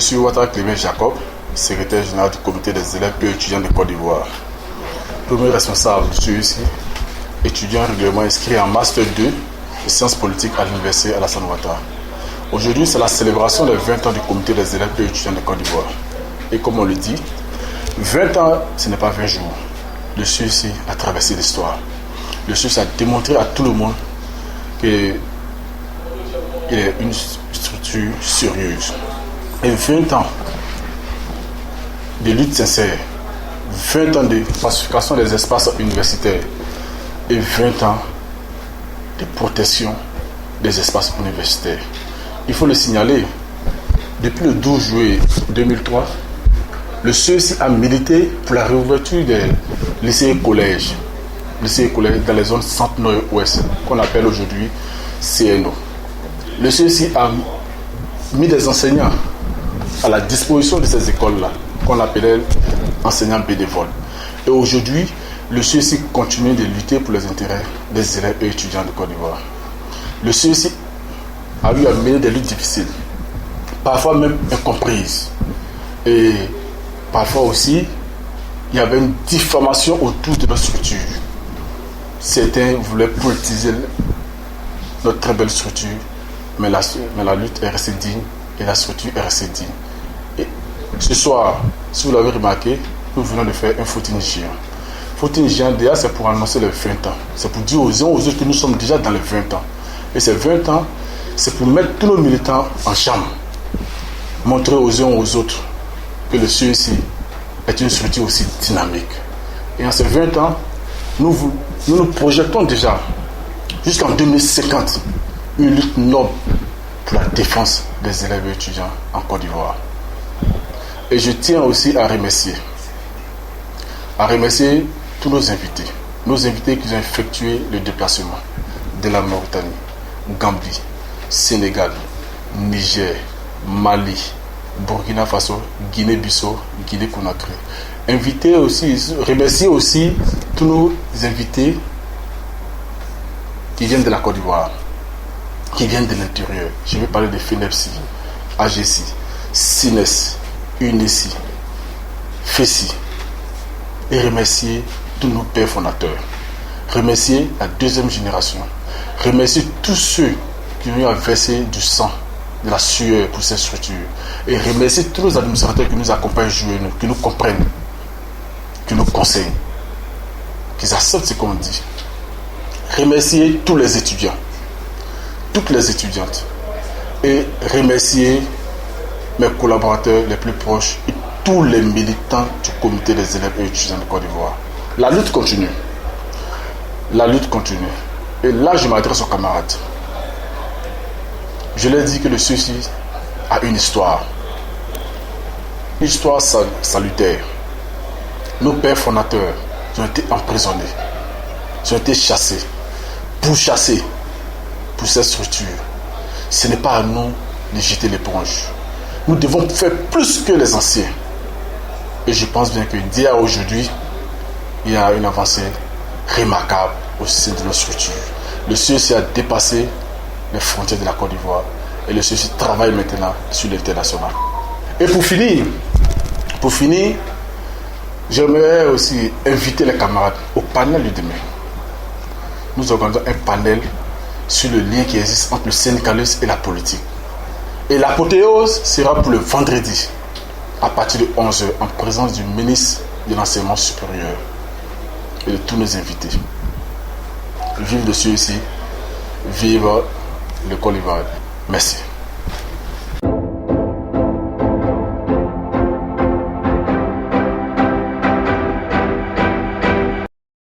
suis Ouattara Clément Jacob, secrétaire général du comité des élèves et étudiants de Côte d'Ivoire. Premier responsable, je suis ici, étudiant régulièrement inscrit en Master 2 de sciences politiques à l'université Alassane Ouattara. Aujourd'hui, c'est la célébration des 20 ans du comité des élèves et étudiants de Côte d'Ivoire. Et comme on le dit, 20 ans, ce n'est pas 20 jours. Le CEC a traversé l'histoire. Le CEC a démontré à tout le monde qu'il est une structure sérieuse. Et 20 ans de lutte sincère, 20 ans de pacification des espaces universitaires et 20 ans de protection des espaces universitaires. Il faut le signaler, depuis le 12 juillet 2003, le CEC a milité pour la réouverture des lycées et collèges dans les zones centre-nord et ouest, qu'on appelle aujourd'hui CNO. Le CEC a mis des enseignants à la disposition de ces écoles-là, qu'on appelait enseignants bénévoles. Et aujourd'hui, le CEC continue de lutter pour les intérêts des élèves et étudiants de Côte d'Ivoire. Le CEC a eu à mener des luttes difficiles, parfois même incomprises. Et parfois aussi, il y avait une diffamation autour de notre structure. Certains voulaient politiser notre très belle structure, mais la lutte est restée digne et la structure est restée digne. Et ce soir, si vous l'avez remarqué, nous venons de faire un footing géant. Footing géant, déjà, c'est pour annoncer les 20 ans. C'est pour dire aux uns aux autres que nous sommes déjà dans les 20 ans. Et ces 20 ans, c'est pour mettre tous nos militants en chambre. Montrer aux uns aux autres que le CEC est une structure aussi dynamique. Et en ces 20 ans, nous nous projetons déjà, jusqu'en 2050, une lutte noble pour la défense des élèves et étudiants en Côte d'Ivoire. Et je tiens aussi à remercier tous nos invités qui ont effectué le déplacement de la Mauritanie, Gambie, Sénégal, Niger, Mali, Burkina Faso, Guinée-Bissau, Guinée-Conakry. Remercier aussi tous nos invités qui viennent de la Côte d'Ivoire, qui viennent de l'intérieur. Je vais parler de FENEPSI, AGESI, SINES, UNESI, FESI. Et remercier tous nos pères fondateurs. Remercier la deuxième génération. Remercier tous ceux qui ont eu à verser du sang, de la sueur pour ces structures. Et remercier tous nos administrateurs qui nous accompagnent, qui nous comprennent, qui nous conseillent, qui acceptent ce qu'on dit. Remercier tous les étudiants, toutes les étudiantes. Et remercier mes collaborateurs les plus proches et tous les militants du comité des élèves et étudiants de Côte d'Ivoire. La lutte continue. La lutte continue. Et là, je m'adresse aux camarades. Je leur dis que le CEC a une histoire. Une histoire salutaire. Nos pères fondateurs ont été emprisonnés. Ils ont été chassés. Pourchassés pour cette structure. Ce n'est pas à nous de jeter l'éponge. Nous devons faire plus que les anciens. Et je pense bien que d'hier à aujourd'hui, il y a une avancée remarquable au sein de nos structures. Le CEC a dépassé les frontières de la Côte d'Ivoire et le CEC travaille maintenant sur l'international. Et pour finir, j'aimerais aussi inviter les camarades au panel de demain. Nous organisons un panel sur le lien qui existe entre le syndicalisme et la politique. Et l'apothéose sera pour le vendredi, à partir de 11h, en présence du ministre de l'Enseignement supérieur et de tous nos invités. Vive le CEC, vive le Côte d'Ivoire. Merci.